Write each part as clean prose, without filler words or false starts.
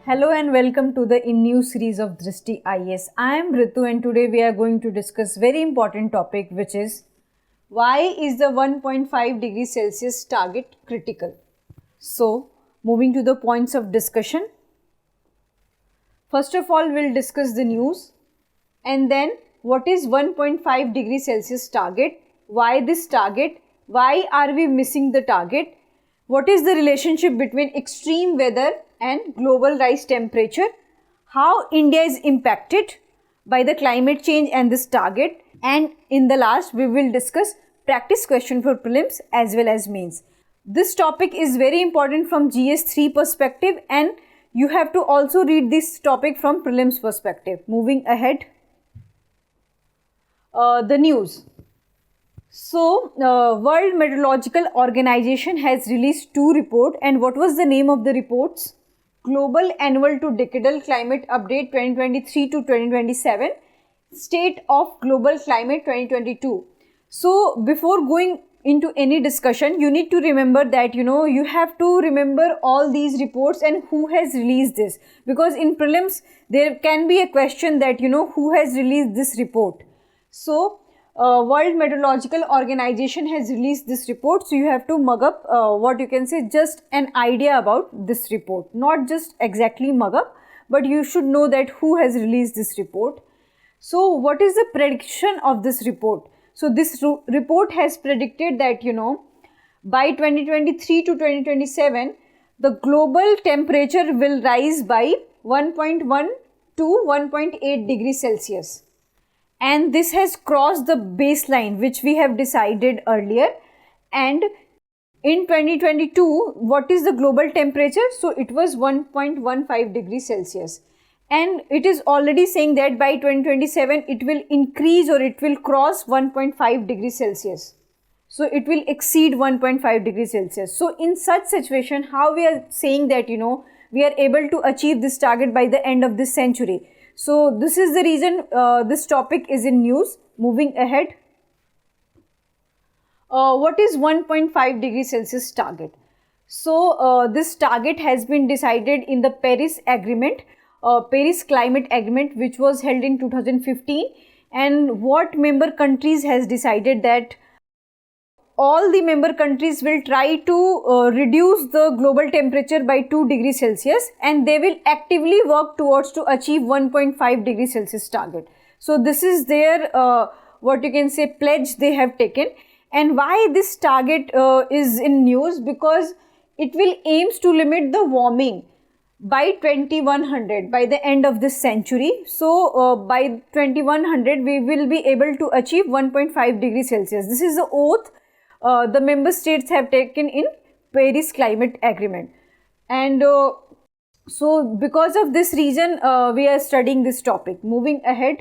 Hello and welcome to the new series of Drishti IAS. I am Ritu and today we are going to discuss very important topic, which is why is the 1.5 degree Celsius target critical? So moving to the points of discussion. First of all, we'll discuss the news and then what is 1.5 degree Celsius target, why this target, why are we missing the target, what is the relationship between extreme weather and global rise temperature, how India is impacted by the climate change and this target, and in the last we will discuss practice question for prelims as well as mains. This topic is very important from GS3 perspective and you have to also read this topic from prelims perspective. Moving ahead, the news. So, World Meteorological Organization has released two reports, and what was the name of the reports? Global Annual to Decadal Climate Update 2023 to 2027, State of Global Climate 2022. So, before going into any discussion, you need to remember that you have to remember all these reports and who has released this, because in prelims there can be a question that who has released this report. So, World Meteorological Organization has released this report, so you have to mug up just an idea about this report, not just exactly mug up, but you should know that who has released this report. So what is the prediction of this report? So this report has predicted that by 2023 to 2027 the global temperature will rise by 1.1 to 1.8 degrees Celsius. And this has crossed the baseline which we have decided earlier. And in 2022, what is the global temperature? So it was 1.15 degrees Celsius. And it is already saying that by 2027, it will increase or it will cross 1.5 degrees Celsius. So it will exceed 1.5 degrees Celsius. So in such situation, how we are saying that, we are able to achieve this target by the end of this century. So this is the reason this topic is in news. Moving ahead, what is 1.5 degrees Celsius target? So this target has been decided in the Paris Agreement, Paris Climate Agreement, which was held in 2015. And what member countries has decided that all the member countries will try to reduce the global temperature by 2 degrees Celsius and they will actively work towards to achieve 1.5 degrees Celsius target. So this is their pledge they have taken. And why this target is in news? Because it will aims to limit the warming by 2100, by the end of this century. So by 2100 we will be able to achieve 1.5 degrees Celsius. This is the oath the member states have taken in Paris Climate Agreement. And so because of this reason we are studying this topic. Moving ahead,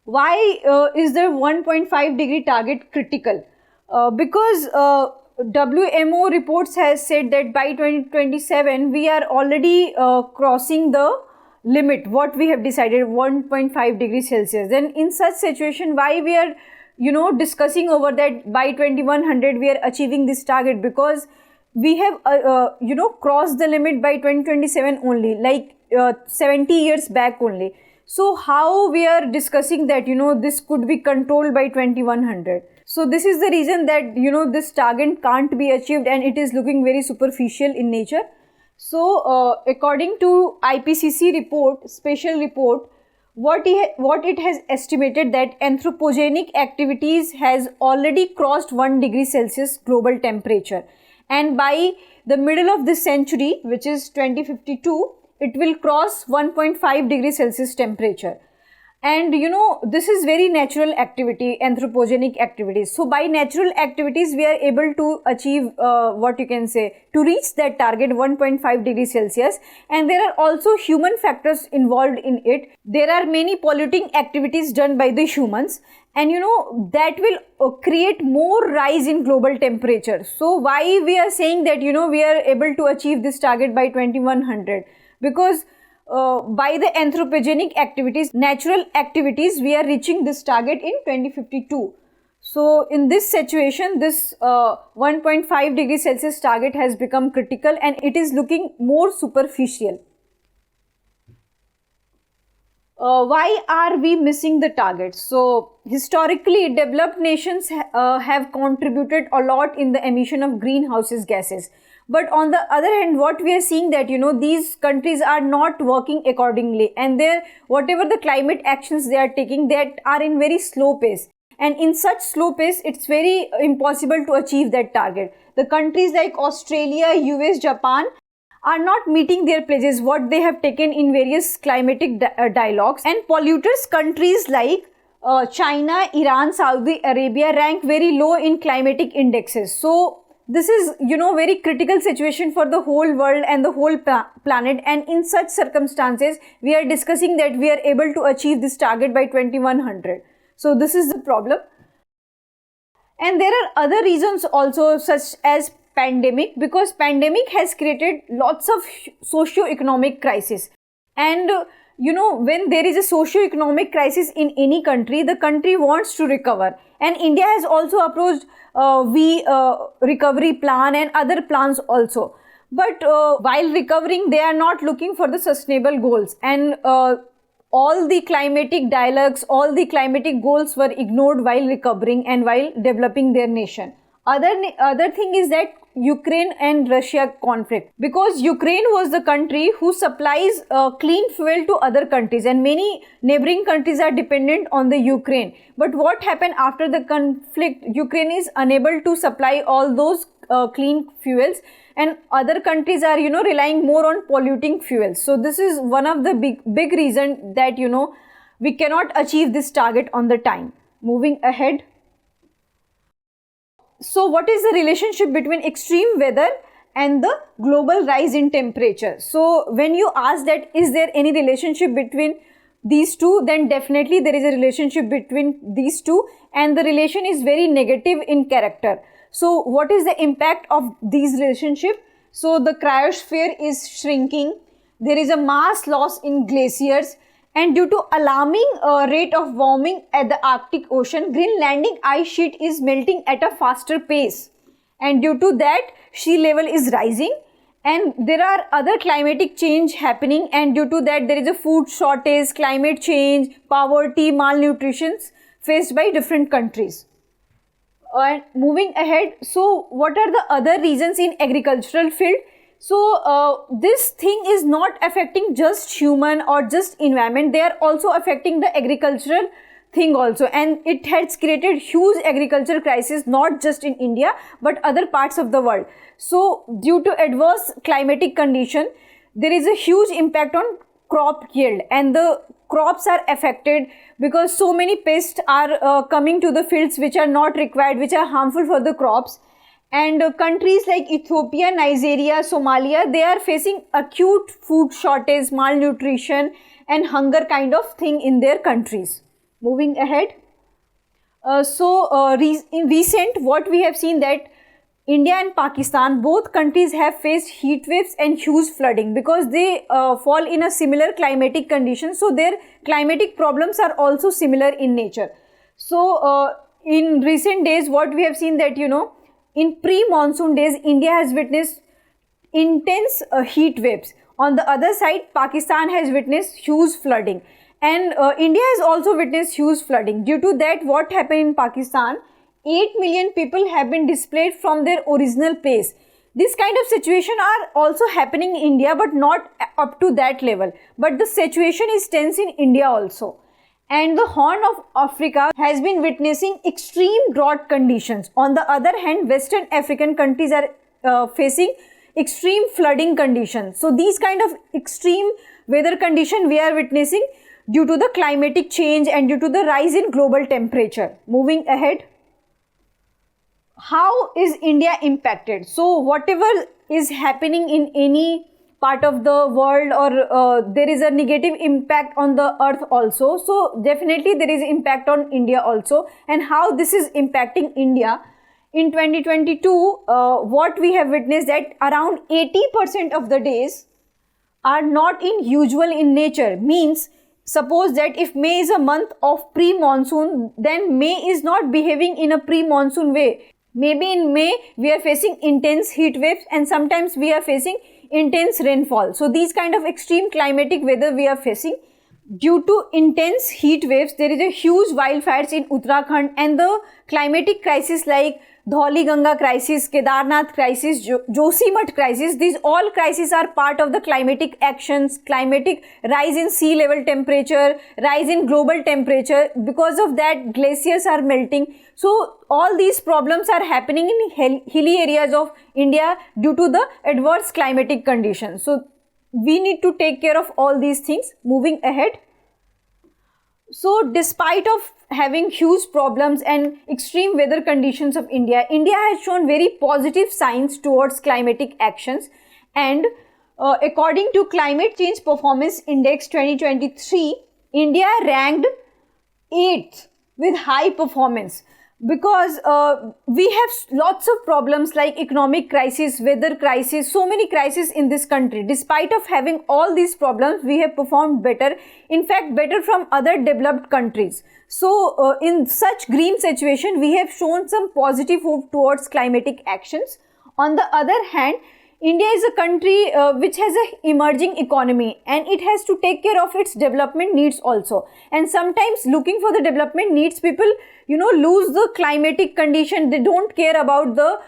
why is the 1.5 degree target critical? Because WMO reports has said that by 2027 we are already crossing the limit what we have decided, 1.5 degrees Celsius. Then in such situation, why we are discussing over that by 2100 we are achieving this target? Because we have crossed the limit by 2027 only, like 70 years back only. So how we are discussing that this could be controlled by 2100? So this is the reason that this target can't be achieved and it is looking very superficial in nature. So according to IPCC report, special report, what it has estimated that anthropogenic activities has already crossed 1 degree Celsius global temperature, and by the middle of this century, which is 2052, it will cross 1.5 degrees Celsius temperature. And this is very natural activity, anthropogenic activities. So by natural activities we are able to achieve to reach that target 1.5 degrees Celsius. And there are also human factors involved in it. There are many polluting activities done by the humans, and that will create more rise in global temperature. So why we are saying that we are able to achieve this target by 2100? Because by the anthropogenic activities, natural activities, we are reaching this target in 2052. So in this situation, this 1.5 degree Celsius target has become critical and it is looking more superficial. Why are we missing the target? So historically, developed nations have contributed a lot in the emission of greenhouse gases. But on the other hand, what we are seeing that, these countries are not working accordingly, and whatever the climate actions they are taking, that are in very slow pace. And in such slow pace, it's very impossible to achieve that target. The countries like Australia, US, Japan are not meeting their pledges what they have taken in various climatic dialogues, and polluters countries like China, Iran, Saudi Arabia rank very low in climatic indexes. So this is very critical situation for the whole world and the whole planet, and in such circumstances we are discussing that we are able to achieve this target by 2100. So this is the problem. And there are other reasons also, such as pandemic, because pandemic has created lots of socio-economic crisis. And when there is a socio-economic crisis in any country, the country wants to recover, and India has also approached recovery plan and other plans also. But while recovering, they are not looking for the sustainable goals, and all the climatic dialogues, all the climatic goals were ignored while recovering and while developing their nation. Other thing is that Ukraine and Russia conflict, because Ukraine was the country who supplies clean fuel to other countries, and many neighboring countries are dependent on the Ukraine. But what happened after the conflict? Ukraine is unable to supply all those clean fuels, and other countries are relying more on polluting fuels. So this is one of the big reason that we cannot achieve this target on the time. Moving ahead. So what is the relationship between extreme weather and the global rise in temperature? So when you ask that is there any relationship between these two, then definitely there is a relationship between these two, and the relation is very negative in character. So what is the impact of these relationships? So the cryosphere is shrinking, there is a mass loss in glaciers, and due to alarming rate of warming at the Arctic Ocean, Greenlandic ice sheet is melting at a faster pace. And due to that, sea level is rising, and there are other climatic change happening, and due to that there is a food shortage, climate change, poverty, malnutrition faced by different countries. And moving ahead, so what are the other reasons in agricultural field? So this thing is not affecting just human or just environment, they are also affecting the agricultural thing also, and it has created huge agricultural crisis not just in India but other parts of the world. So due to adverse climatic condition, there is a huge impact on crop yield, and the crops are affected because so many pests are coming to the fields which are not required, which are harmful for the crops. And countries like Ethiopia, Nigeria, Somalia, they are facing acute food shortage, malnutrition and hunger kind of thing in their countries. Moving ahead. In recent, what we have seen that India and Pakistan, both countries have faced heat waves and huge flooding because they fall in a similar climatic condition. So their climatic problems are also similar in nature. So in recent days, what we have seen that, in pre-monsoon days, India has witnessed intense heat waves. On the other side, Pakistan has witnessed huge flooding, and India has also witnessed huge flooding. Due to that, what happened in Pakistan? 8 million people have been displaced from their original place. This kind of situation are also happening in India, but not up to that level. But the situation is tense in India also. And the Horn of Africa has been witnessing extreme drought conditions. On the other hand, Western African countries are facing extreme flooding conditions. So these kind of extreme weather condition we are witnessing due to the climatic change and due to the rise in global temperature. Moving ahead. How is India impacted? So whatever is happening in any part of the world, or there is a negative impact on the earth also, so definitely there is impact on India also. And how this is impacting India? In 2022, what we have witnessed that around 80% of the days are not in usual in nature, means suppose that if May is a month of pre-monsoon, then May is not behaving in a pre-monsoon way. Maybe in May we are facing intense heat waves and sometimes we are facing intense rainfall. So these kind of extreme climatic weather we are facing. Due to intense heat waves, there is a huge wildfires in Uttarakhand, and the climatic crisis like Dhauli Ganga crisis, Kedarnath crisis, Josimath crisis, these all crises are part of the climatic actions, climatic rise in sea level temperature, rise in global temperature. Because of that, glaciers are melting. So all these problems are happening in hilly areas of India due to the adverse climatic conditions. So we need to take care of all these things. Moving ahead. So despite of having huge problems and extreme weather conditions of India has shown very positive signs towards climatic actions, and according to Climate Change Performance Index 2023, India ranked 8th with high performance, because we have lots of problems like economic crisis, weather crisis, so many crises in this country. Despite of having all these problems, we have performed better, in fact better from other developed countries. So in such green situation, we have shown some positive hope towards climatic actions. On the other hand, India is a country which has an emerging economy, and it has to take care of its development needs also. And sometimes looking for the development needs, people, lose the climatic condition. They don't care about the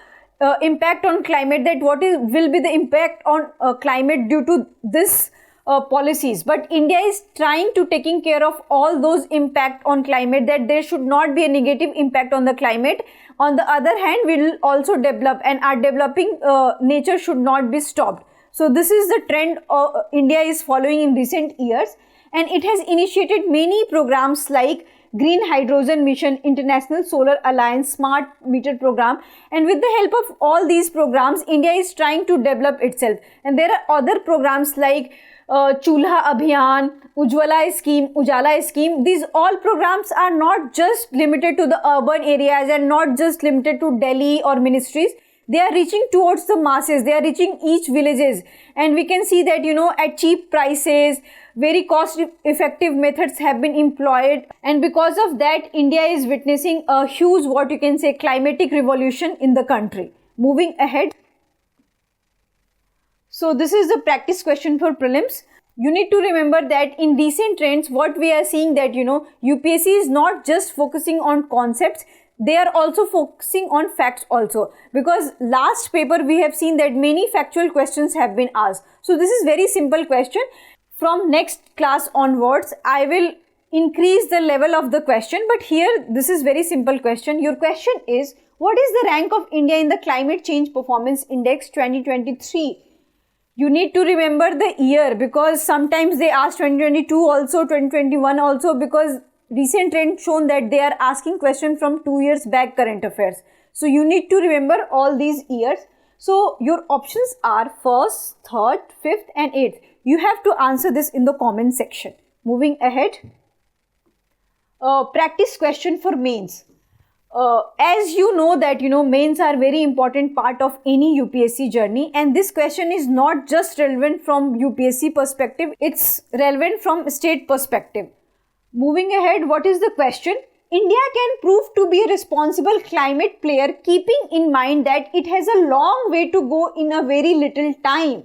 impact on climate, that will be the impact on climate due to this policies. But India is trying to taking care of all those impact on climate, that there should not be a negative impact on the climate. On the other hand, we will also develop, and our developing nature should not be stopped. So this is the trend India is following in recent years, and it has initiated many programs like Green Hydrogen Mission, International Solar Alliance, Smart Meter Program, and with the help of all these programs, India is trying to develop itself. And there are other programs like Chulha Abhiyan, Ujwala Scheme, Ujala Scheme. These all programs are not just limited to the urban areas and not just limited to Delhi or ministries. They are reaching towards the masses. They are reaching each villages, and we can see that at cheap prices, very cost effective methods have been employed, and because of that, India is witnessing a huge, what you can say, climatic revolution in the country. Moving ahead. So this is the practice question for prelims. You need to remember that in recent trends, what we are seeing that, UPSC is not just focusing on concepts, they are also focusing on facts also. Because last paper we have seen that many factual questions have been asked. So this is very simple question. From next class onwards, I will increase the level of the question, but here this is very simple question. Your question is, what is the rank of India in the Climate Change Performance Index 2023? You need to remember the year, because sometimes they ask 2022 also, 2021 also, because recent trend shown that they are asking question from 2 years back current affairs. So you need to remember all these years. So your options are 1st, 3rd, 5th and 8th. You have to answer this in the comment section. Moving ahead. Practice question for mains. As you know that mains are very important part of any UPSC journey, and this question is not just relevant from UPSC perspective, it's relevant from state perspective. Moving ahead, what is the question? India can prove to be a responsible climate player, keeping in mind that it has a long way to go in a very little time.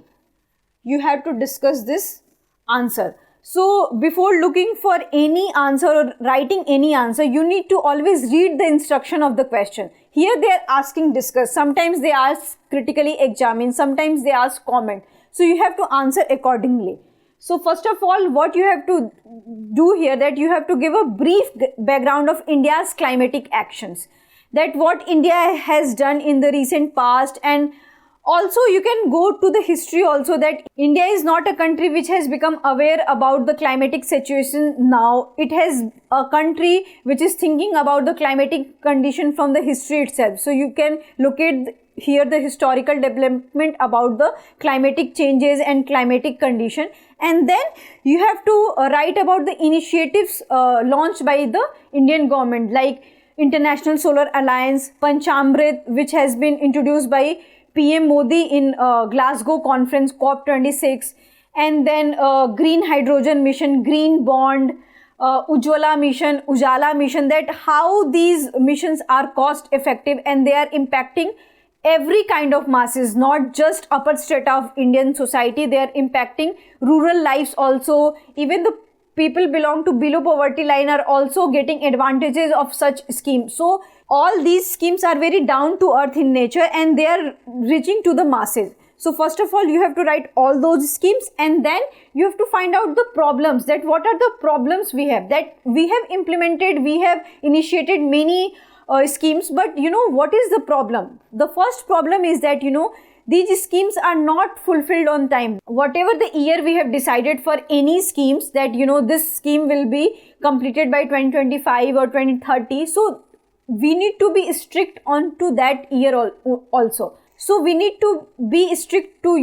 You have to discuss this answer. So before looking for any answer or writing any answer, you need to always read the instruction of the question. Here they are asking discuss. Sometimes they ask critically examine. Sometimes they ask comment. So you have to answer accordingly. So first of all, what you have to do here, that you have to give a brief background of India's climatic actions. That what India has done in the recent past, and also you can go to the history also, that India is not a country which has become aware about the climatic situation now. It has a country which is thinking about the climatic condition from the history itself. So you can locate here the historical development about the climatic changes and climatic condition, and then you have to write about the initiatives launched by the Indian government, like International Solar Alliance, Panchamrit, which has been introduced by PM Modi in Glasgow conference COP26, and then green hydrogen mission, green bond, Ujjwala mission, that how these missions are cost effective and they are impacting every kind of masses, not just upper strata of Indian society. They are impacting rural lives also. Even the people belong to below poverty line are also getting advantages of such schemes. So all these schemes are very down to earth in nature and they are reaching to the masses. So first of all, you have to write all those schemes, and then you have to find out the problems, that what are the problems we have, that we have implemented, we have initiated many schemes, but what is the problem? The first problem is that these schemes are not fulfilled on time. Whatever the year we have decided for any schemes, that this scheme will be completed by 2025 or 2030, so we need to be strict on to that year also. So we need to be strict to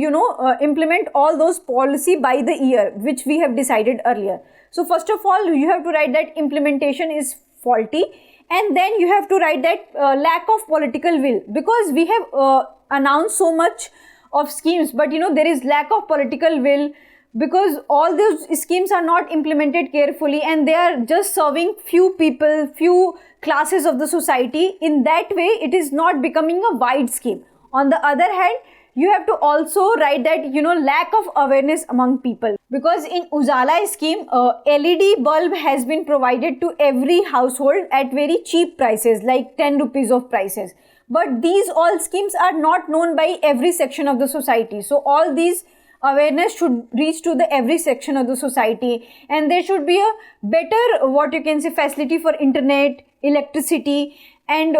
implement all those policy by the year which we have decided earlier. So first of all, you have to write that implementation is faulty, and then you have to write that lack of political will, because we have announced so much of schemes, but there is lack of political will, because all those schemes are not implemented carefully and they are just serving few people, few classes of the society. In that way, it is not becoming a wide scheme. On the other hand, you have to also write that lack of awareness among people, because in Ujjwala scheme, LED bulb has been provided to every household at very cheap prices, like 10 rupees of prices. But these all schemes are not known by every section of the society. So all these awareness should reach to the every section of the society, and there should be a better facility for internet, electricity, and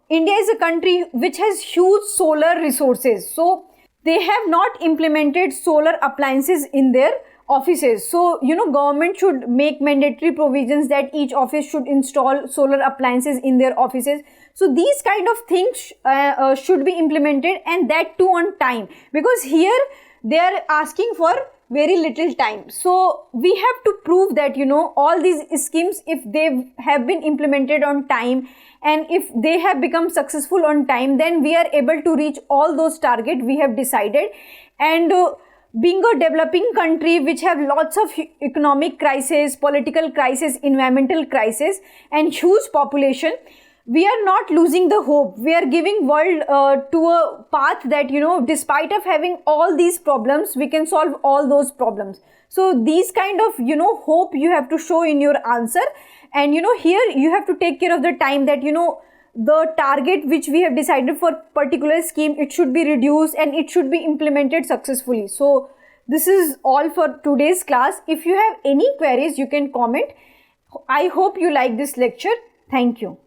India is a country which has huge solar resources. So they have not implemented solar appliances in their offices. So government should make mandatory provisions that each office should install solar appliances in their offices. So these kind of things should be implemented, and that too on time, because here they are asking for very little time. So we have to prove that all these schemes, if they have been implemented on time and if they have become successful on time, then we are able to reach all those targets we have decided. And being a developing country which have lots of economic crisis, political crisis, environmental crisis, and huge population, we are not losing the hope. We are giving world to a path that despite of having all these problems, we can solve all those problems. So these kind of hope you have to show in your answer. And here you have to take care of the time, that the target which we have decided for particular scheme, it should be reduced and it should be implemented successfully. So this is all for today's class. If you have any queries, you can comment. I hope you like this lecture. Thank you.